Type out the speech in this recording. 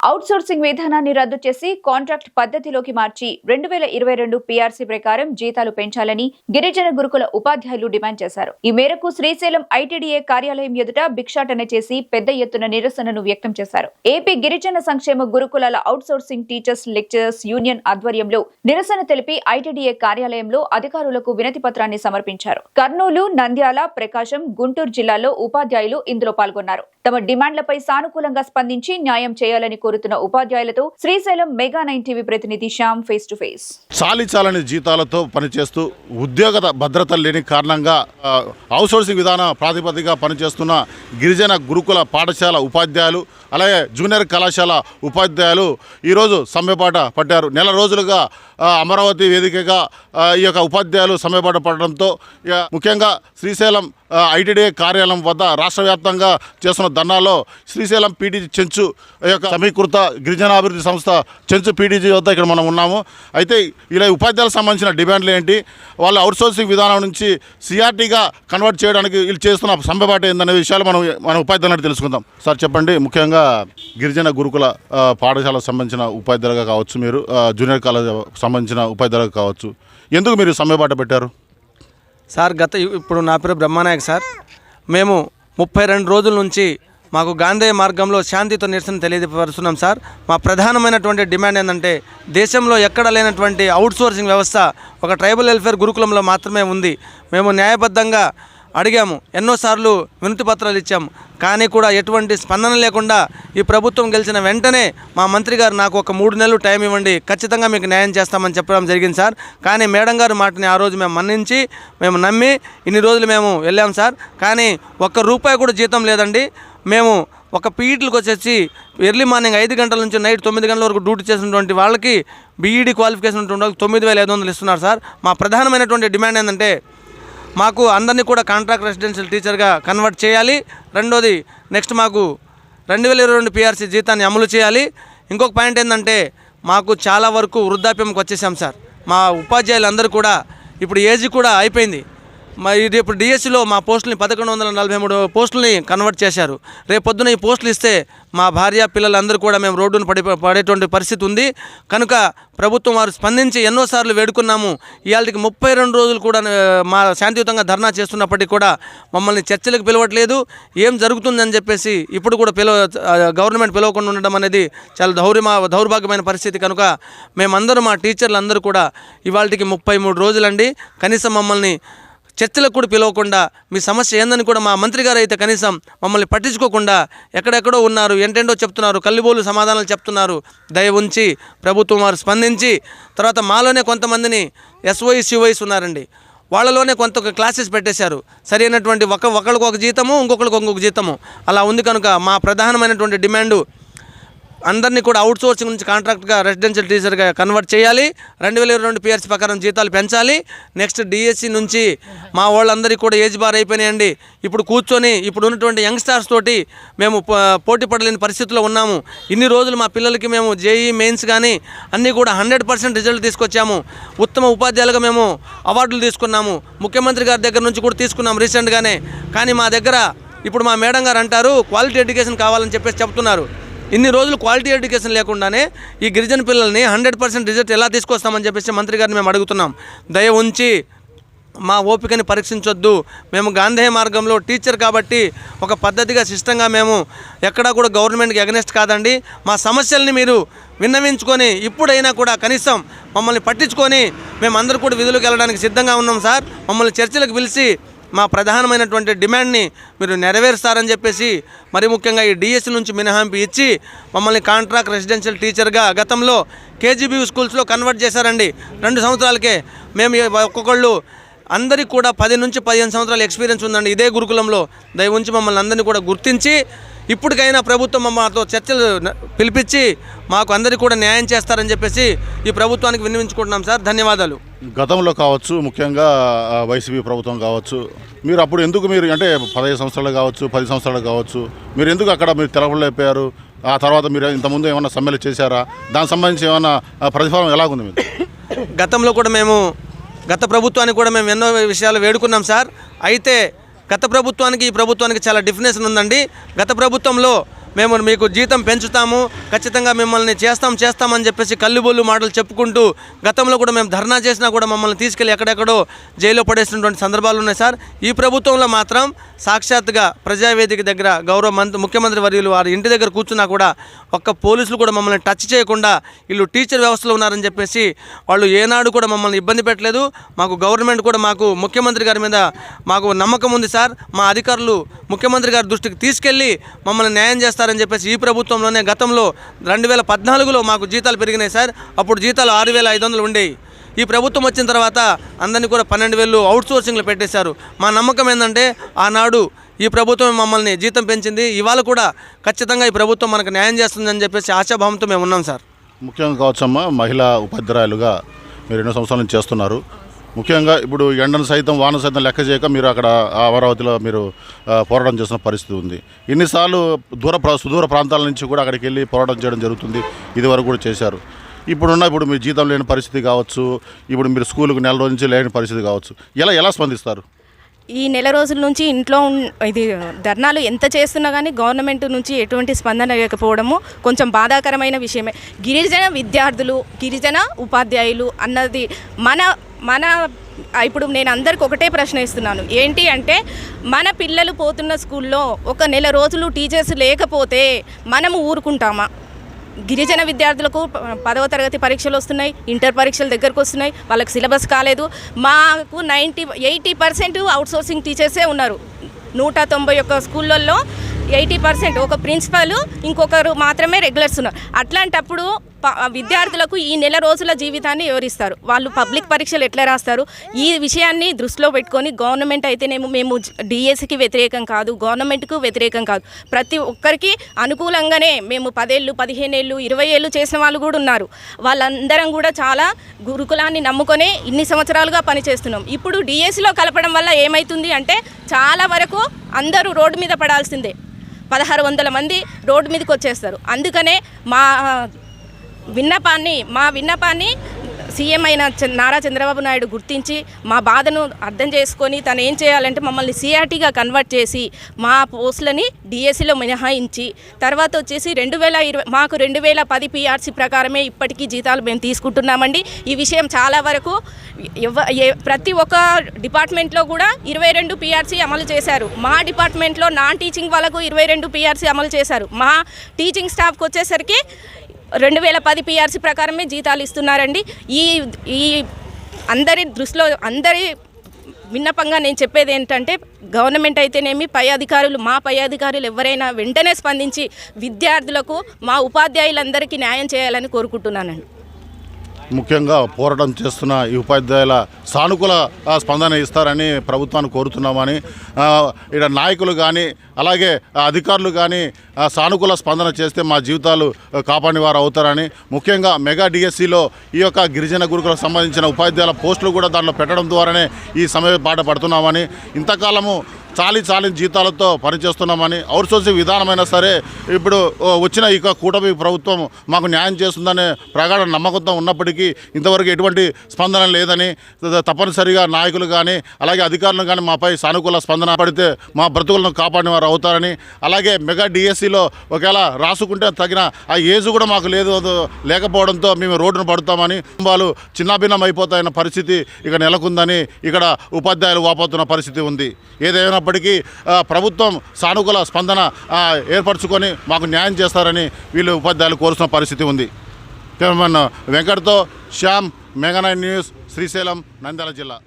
Outsourcing విధానాన్ని రద్దు చేసి కాంట్రాక్ట్ పద్ధతిలోకి మార్చి 2022 పీఆర్సీ ప్రకారం జీతాలు పెంచాలని గిరిజన గురుకుల ఉపాధ్యాయులు డిమాండ్ చేశారు. ఈ మేరకు శ్రీశైలం ఐటీడీఏ కార్యాలయం ఎదుట భిక్షాటన చేసి పెద్ద ఎత్తున నిరసనను వ్యక్తం చేశారు. ఏపీ గిరిజన సంక్షేమ గురుకులాల అవుట్సోర్సింగ్ టీచర్స్ లెక్చరర్స్ యూనియన్ ఆధ్వర్యంలో నిరసన తెలిపి ఐటీడీఏ కార్యాలయంలో అధికారులకు వినతి పత్రాన్ని సమర్పించారు. కర్నూలు, నంద్యాల, ప్రకాశం, గుంటూరు జిల్లాల్లో ఉపాధ్యాయులు ఇందులో పాల్గొన్నారు. తమ డిమాండ్లపై సానుకూలంగా స్పందించి న్యాయం చేయాలని కోరుతున్న ఉపాధ్యాయులతో శ్రీశైలం మెగా 9 టీవీ ప్రతినిధి శ్యామ్ ఫేస్ టు ఫేస్. చాలీచాలని జీతాలతో పనిచేస్తూ ఉద్యోగ భద్రత లేని కారణంగా అవుట్సోర్సింగ్ విధాన ప్రాతిపదికగా పనిచేస్తున్న గిరిజన గురుకుల పాఠశాల ఉపాధ్యాయులు, అలాగే జూనియర్ కళాశాల ఉపాధ్యాయులు ఈరోజు సమ్మెబాట పట్టారు. నెల రోజులుగా అమరావతి వేదికగా ఈ యొక్క ఉపాధ్యాయులు సమ్మెబాట పడడంతో ముఖ్యంగా శ్రీశైలం ఐటీడీఏ కార్యాలయం వద్ద రాష్ట్ర వ్యాప్తంగా చేస్తున్న ధర్నాలో శ్రీశైలం పీటీజీ చెంచు యొక్క సమీకృత గిరిజనాభివృద్ధి సంస్థ చెంచు పీటీజీ వద్ద ఇక్కడ మనం ఉన్నాము. అయితే ఇలా ఉపాధ్యాయులకు సంబంధించిన డిమాండ్లు ఏంటి, వాళ్ళు అవుట్సోర్సింగ్ విధానం నుంచి సిఆర్టీగా కన్వర్ట్ చేయడానికి వీళ్ళు చేస్తున్న సమ్మెబాట ఏందనే విషయాలు మన ఉపాధ్యాయులను తెలుసుకుందాం. సార్ చెప్పండి, ముఖ్యంగా గిరిజన గురుకుల పాఠశాలకు సంబంధించిన ఉపాధ్యాయులుగా కావచ్చు, మీరు జూనియర్ కాలేజ్ సంబంధించిన ఉపాధ్యాయులుగా కావచ్చు, ఎందుకు మీరు సమ్మెబాట పెట్టారు? సార్ ఇప్పుడు నా పేరు బ్రహ్మనాయక్ సార్. మేము 32 రోజుల నుంచి మాకు గాంధీ మార్గంలో శాంతితో నిరసన తెలియపరుస్తున్నాం సార్. మా ప్రధానమైనటువంటి డిమాండ్ ఏంటంటే, దేశంలో ఎక్కడ లేనటువంటి అవుట్సోర్సింగ్ వ్యవస్థ ఒక ట్రైబల్ వెల్ఫేర్ గురుకులంలో మాత్రమే ఉంది. మేము న్యాయబద్ధంగా అడిగాము, ఎన్నోసార్లు వినతి పత్రాలు ఇచ్చాము, కానీ కూడా ఎటువంటి స్పందన లేకుండా ఈ ప్రభుత్వం గెలిచిన వెంటనే మా మంత్రి గారు నాకు ఒక 3 నెలలు టైం ఇవ్వండి, ఖచ్చితంగా మీకు న్యాయం చేస్తామని చెప్పడం జరిగింది సార్. కానీ మేడం గారు మాటని ఆ రోజు మేము మన్నించి మేము నమ్మి ఇన్ని రోజులు మేము వెళ్ళాం సార్. కానీ ₹1 కూడా జీతం లేదండి. మేము ఒక పీఈటీలకు వచ్చేసి ఎర్లీ మార్నింగ్ 5 గంటల నుంచి నైట్ 9 గంటల వరకు డ్యూటీ చేసినటువంటి వాళ్ళకి బీఈడీ క్వాలిఫికేషన్ ఉన్నటువంటి వాళ్ళకి 9,500 ఇస్తున్నారు సార్. మా ప్రధానమైనటువంటి డిమాండ్ ఏంటంటే, మాకు అందరినీ కూడా కాంట్రాక్ట్ రెసిడెన్షియల్ టీచర్గా కన్వర్ట్ చేయాలి. రెండోది, నెక్స్ట్ మాకు 2022 పీఆర్సీ జీతాన్ని అమలు చేయాలి. ఇంకొక పాయింట్ ఏంటంటే, మాకు చాలా వరకు వృద్ధాప్యంకి వచ్చేసాం సార్. మా ఉపాధ్యాయులు అందరూ కూడా ఇప్పుడు ఏజ్ కూడా అయిపోయింది. ఇది ఇప్పుడు డిఎస్సిలో మా పోస్టులని 1143 పోస్టులని కన్వర్ట్ చేశారు. రేపు పొద్దున ఈ పోస్టులు ఇస్తే మా భార్య పిల్లలందరూ కూడా మేము రోడ్డును పడేటువంటి పరిస్థితి ఉంది. కనుక ప్రభుత్వం వారు స్పందించి ఎన్నోసార్లు వేడుకున్నాము. ఇవాళకి 32 రోజులు కూడా మా శాంతియుతంగా ధర్నా చేస్తున్నప్పటికీ కూడా మమ్మల్ని చర్చలకు పిలవట్లేదు. ఏం జరుగుతుందని చెప్పేసి ఇప్పుడు కూడా గవర్నమెంట్ పిలవకుండా ఉండడం అనేది చాలా దౌర్భాగ్యమైన పరిస్థితి. కనుక మేమందరూ, మా టీచర్లు అందరూ కూడా ఇవాళకి 33 రోజులండి, కనీసం మమ్మల్ని చర్చలకు కూడా పిలవకుండా, మీ సమస్య ఏందని కూడా మా మంత్రి గారు అయితే కనీసం మమ్మల్ని పట్టించుకోకుండా ఎక్కడెక్కడో ఉన్నారు, ఏంటేంటో చెప్తున్నారు, కల్లిబోలు సమాధానాలు చెప్తున్నారు. దయ ఉంచి ప్రభుత్వం వారు స్పందించి, తర్వాత మాలోనే కొంతమందిని SYS ఉన్నారండి, వాళ్ళలోనే కొంత క్లాసెస్ పెట్టేశారు. సరైనటువంటి ఒకళ్ళకి ఒక జీతము, ఇంకొక జీతము అలా ఉంది. కనుక మా ప్రధానమైనటువంటి డిమాండు, అందరినీ కూడా అవుట్సోర్సింగ్ నుంచి కాంట్రాక్ట్గా రెసిడెన్షియల్ టీచర్గా కన్వర్ట్ చేయాలి. 2022 పీఆర్సీ ప్రకారం జీతాలు పెంచాలి. నెక్స్ట్ డిఎస్సి నుంచి మా వాళ్ళందరికీ కూడా ఏజ్ బార్ అయిపోయినాయండి. ఇప్పుడు కూర్చొని ఇప్పుడు ఉన్నటువంటి యంగ్స్టర్స్ తోటి మేము పోటీ పడలేని పరిస్థితిలో ఉన్నాము. ఇన్ని రోజులు మా పిల్లలకి మేము జేఈ మెయిన్స్ కానీ అన్నీ కూడా 100% రిజల్ట్ తీసుకొచ్చాము. ఉత్తమ ఉపాధ్యాయులుగా మేము అవార్డులు తీసుకున్నాము. ముఖ్యమంత్రి గారి దగ్గర నుంచి కూడా తీసుకున్నాము రీసెంట్గానే. కానీ మా దగ్గర ఇప్పుడు మా మేడం గారు అంటారు, క్వాలిటీ ఎడ్యుకేషన్ కావాలని చెప్పేసి చెప్తున్నారు. ఇన్ని రోజులు క్వాలిటీ ఎడ్యుకేషన్ లేకుండానే ఈ గిరిజన పిల్లల్ని 100% రిజల్ట్ ఎలా తీసుకొస్తామని చెప్పేసి మంత్రి గారిని మేము అడుగుతున్నాం. దయ ఉంచి మా ఓపికని పరీక్షించొద్దు. మేము గాంధీ మార్గంలో టీచర్ కాబట్టి ఒక పద్ధతిగా సిస్టంగా మేము ఎక్కడా కూడా గవర్నమెంట్కి అగెనెస్ట్ కాదండి. మా సమస్యల్ని మీరు విన్నవించుకొని ఇప్పుడైనా కూడా కనీసం మమ్మల్ని పట్టించుకొని మేమందరూ కూడా విధులకు వెళ్ళడానికి సిద్ధంగా ఉన్నాం సార్. మమ్మల్ని చర్చలకు పిలిచి మా ప్రధానమైనటువంటి డిమాండ్ని మీరు నెరవేరుస్తారని చెప్పేసి, మరి ముఖ్యంగా ఈ డిఎస్సి నుంచి మినహాయింపు ఇచ్చి మమ్మల్ని కాంట్రాక్ట్ రెసిడెన్షియల్ టీచర్గా గతంలో కేజీబీ స్కూల్స్లో కన్వర్ట్ చేశారండి 2 సంవత్సరాలకే. మేము ఒక్కొక్కళ్ళు అందరికీ కూడా 10 నుంచి 15 సంవత్సరాల ఎక్స్పీరియన్స్ ఉందండి ఇదే గురుకులంలో. దయ ఉంచి మమ్మల్ని అందరినీ కూడా గుర్తించి ఇప్పటికైనా ప్రభుత్వం మాతో చర్చలు పిలిపించి మాకు అందరికీ కూడా న్యాయం చేస్తారని చెప్పేసి ఈ ప్రభుత్వానికి విన్నవించుకుంటున్నాం సార్. ధన్యవాదాలు. గతంలో కావచ్చు, ముఖ్యంగా వైసీపీ ప్రభుత్వం కావచ్చు, మీరు అప్పుడు ఎందుకు అంటే 15 సంవత్సరాలు కావచ్చు, 10 సంవత్సరాలు కావచ్చు, మీరు ఎందుకు అక్కడ మీరు తెలవలేకపోయారు? ఆ తర్వాత మీరు ఇంతకుముందు ఏమైనా సమ్మెలు చేశారా? దానికి సంబంధించి ఏమైనా ప్రతిఫలం ఎలాగుంది మీకు? గతంలో కూడా మేము గత ప్రభుత్వానికి కూడా మేము ఎన్నో విషయాలు వేడుకున్నాం సార్. అయితే గత ప్రభుత్వానికి ఈ ప్రభుత్వానికి చాలా డిఫరెన్స్ ఉందండి. గత ప్రభుత్వంలో మేము మీకు జీతం పెంచుతాము, ఖచ్చితంగా మిమ్మల్ని చేస్తామని చెప్పేసి కల్లిబొల్లు మాటలు చెప్పుకుంటూ గతంలో కూడా మేము ధర్నా చేసినా కూడా మమ్మల్ని తీసుకెళ్ళి ఎక్కడెక్కడో జైల్లో పడేసినటువంటి సందర్భాలు ఉన్నాయి సార్. ఈ ప్రభుత్వంలో మాత్రం సాక్షాత్తుగా ప్రజావేదిక దగ్గర గౌరవ ముఖ్యమంత్రి వర్యులు వారి ఇంటి దగ్గర కూర్చున్నా కూడా ఒక్క పోలీసులు కూడా మమ్మల్ని టచ్ చేయకుండా వీళ్ళు టీచర్ వ్యవస్థలో ఉన్నారని చెప్పేసి వాళ్ళు ఏనాడు కూడా మమ్మల్ని ఇబ్బంది పెట్టలేదు. మాకు గవర్నమెంట్ కూడా మాకు ముఖ్యమంత్రి గారి మీద మాకు నమ్మకం ఉంది సార్. మా అధికారులు ముఖ్యమంత్రి గారి దృష్టికి తీసుకెళ్ళి మమ్మల్ని న్యాయం చేస్తారని చెప్పేసి ఈ ప్రభుత్వంలోనే గతంలో 2014లో మాకు జీతాలు పెరిగినాయి సార్. అప్పుడు జీతాలు 6,500 ఉండేవి. ఈ ప్రభుత్వం వచ్చిన తర్వాత అందరినీ కూడా 12,000 అవుట్సోర్సింగ్లు పెట్టేశారు. మా నమ్మకం ఏంటంటే ఆనాడు ఈ ప్రభుత్వం మమ్మల్ని జీతం పెంచింది, ఇవాళ కూడా ఖచ్చితంగా ఈ ప్రభుత్వం మనకు న్యాయం చేస్తుందని చెప్పేసి ఆశాభావంతో మేము ఉన్నాం సార్. ముఖ్యంగా కావచ్చమ్మా, మహిళా ఉపాధ్యాయులుగా మీరు ఎన్నో సంవత్సరాల నుంచి చేస్తున్నారు. ముఖ్యంగా ఇప్పుడు ఎండను సైతం వాన సైతం లెక్క చేయక మీరు అక్కడ అమరావతిలో మీరు పోరాటం చేస్తున్న పరిస్థితి ఉంది. ఇన్నిసార్లు సుదూర ప్రాంతాల నుంచి కూడా అక్కడికి వెళ్ళి పోరాటం చేయడం జరుగుతుంది, ఇదివరకు కూడా చేశారు. ఇప్పుడు మీరు జీతం లేని పరిస్థితి కావచ్చు, ఇప్పుడు మీరు స్కూల్కి నెల రోజు నుంచి లేని పరిస్థితి కావచ్చు, ఎలా స్పందిస్తారు? ఈ నెల రోజుల నుంచి ఇంట్లో ఇది ధర్నాలు ఎంత చేస్తున్నా కానీ గవర్నమెంట్ నుంచి ఎటువంటి స్పందన లేకపోవడము కొంచెం బాధాకరమైన విషయమే. గిరిజన విద్యార్థులు, గిరిజన ఉపాధ్యాయులు అన్నది మన ఇప్పుడు నేను అందరికి ఒకటే ప్రశ్న ఇస్తున్నాను. ఏంటి అంటే, మన పిల్లలు పోతున్న స్కూల్లో ఒక నెల రోజులు టీచర్స్ లేకపోతే మనము ఊరుకుంటామా? గిరిజన విద్యార్థులకు 10వ తరగతి పరీక్షలు వస్తున్నాయి, ఇంటర్ పరీక్షలు దగ్గరకు వస్తున్నాయి, వాళ్ళకి సిలబస్ కాలేదు. మాకు 80% అవుట్సోర్సింగ్ టీచర్సే ఉన్నారు. 191 స్కూళ్ళల్లో 80% ఒక ప్రిన్సిపల్, ఇంకొకరు మాత్రమే రెగ్యులర్స్ ఉన్నారు. అట్లాంటప్పుడు విద్యార్థులకు ఈ నెల రోజుల జీవితాన్ని వివరిస్తారు. వాళ్ళు పబ్లిక్ పరీక్షలు ఎట్లా రాస్తారు? ఈ విషయాన్ని దృష్టిలో పెట్టుకొని గవర్నమెంట్ అయితేనేమో మేము డిఎస్సికి వ్యతిరేకం కాదు, గవర్నమెంట్కు వ్యతిరేకం కాదు, ప్రతి ఒక్కరికి అనుకూలంగానే మేము 10 ఏళ్ళు, 15 ఏళ్ళు, 20 ఏళ్ళు చేసిన వాళ్ళు కూడా ఉన్నారు. వాళ్ళందరం కూడా చాలా గురుకులాన్ని నమ్ముకొనే ఇన్ని సంవత్సరాలుగా పనిచేస్తున్నాం. ఇప్పుడు డిఎస్సిలో కలపడం వల్ల ఏమవుతుంది అంటే, చాలా వరకు అందరూ రోడ్డు మీద పడాల్సిందే. 1600 మంది రోడ్డు మీదకి వచ్చేస్తారు. అందుకనే మా విన్నపాన్ని సీఎం అయిన నారా చంద్రబాబు నాయుడు గుర్తించి మా బాధను అర్థం చేసుకొని తను ఏం చేయాలంటే మమ్మల్ని సిఆర్టీగా కన్వర్ట్ చేసి మా పోస్టులని డిఎస్సిలో మినహాయించి తర్వాత వచ్చేసి 2020 మాకు 2010 పిఆర్సీ ప్రకారమే ఇప్పటికీ జీతాలు మేము తీసుకుంటున్నామండి. ఈ విషయం చాలా వరకు ప్రతి ఒక్క డిపార్ట్మెంట్లో కూడా 22 పిఆర్సీ అమలు చేశారు. మా డిపార్ట్మెంట్లో నాన్ టీచింగ్ వాళ్ళకు 22 పిఆర్సీ అమలు చేశారు. మా టీచింగ్ స్టాఫ్కి వచ్చేసరికి 2010 పిఆర్సీ ప్రకారమే జీతాలు ఇస్తున్నారండి. ఈ అందరి దృష్టిలో అందరి విన్నపంగా నేను చెప్పేది ఏంటంటే, గవర్నమెంట్ అయితేనేమి మా పై అధికారులు ఎవరైనా వెంటనే స్పందించి విద్యార్థులకు, మా ఉపాధ్యాయులందరికీ న్యాయం చేయాలని కోరుకుంటున్నానండి. ముఖ్యంగా పోరాటం చేస్తున్న ఈ ఉపాధ్యాయుల సానుకూల స్పందన ఇస్తారని ప్రభుత్వాన్ని కోరుతున్నామని, ఇక్కడ నాయకులు కానీ అలాగే అధికారులు కానీ సానుకూల స్పందన చేస్తే మా జీవితాలు కాపాడిన వారు అవుతారని, ముఖ్యంగా మెగా డిఎస్సిలో ఈ యొక్క గిరిజన గురుకులకు సంబంధించిన ఉపాధ్యాయుల పోస్టులు కూడా దాంట్లో పెట్టడం ద్వారానే ఈ సమయం పాట పడుతున్నామని, ఇంతకాలము చాలి జీతాలతో పనిచేస్తున్నామని, అవుట్సోర్సింగ్ విధానమైనా సరే ఇప్పుడు వచ్చిన ఈ కూటమి ప్రభుత్వం మాకు న్యాయం చేస్తుందనే ప్రగాఢ నమ్మకంతో ఉన్నప్పటికీ ఇంతవరకు ఎటువంటి స్పందన లేదని, తప్పనిసరిగా నాయకులు కానీ అలాగే అధికారులు కానీ మాపై సానుకూల స్పందన పడితే మా బ్రతుకులను కాపాడిన వారు అవుతారని, అలాగే మెగా డిఎస్సిలో ఒకవేళ రాసుకుంటే తగిన ఆ ఏజ్ కూడా మాకు లేకపోవడంతో మేము రోడ్డును పడుతామని, కుటుంబాలు చిన్నాభిన్నం అయిపోతాయన్న పరిస్థితి ఇక నెలకొందని ఇక్కడ ఉపాధ్యాయులు వాపోతున్న పరిస్థితి ఉంది. ఏదైనప్పటికీ ప్రభుత్వం సానుకూల స్పందన ఏర్పరచుకొని మాకు న్యాయం చేస్తారని వీళ్ళు ఉపాధ్యాయులు కోరుతున్న పరిస్థితి ఉంది. కెమెరామన్ వెంకట్తో శ్యామ్, మెగా 9 న్యూస్, శ్రీశైలం, నంద్యాల జిల్లా.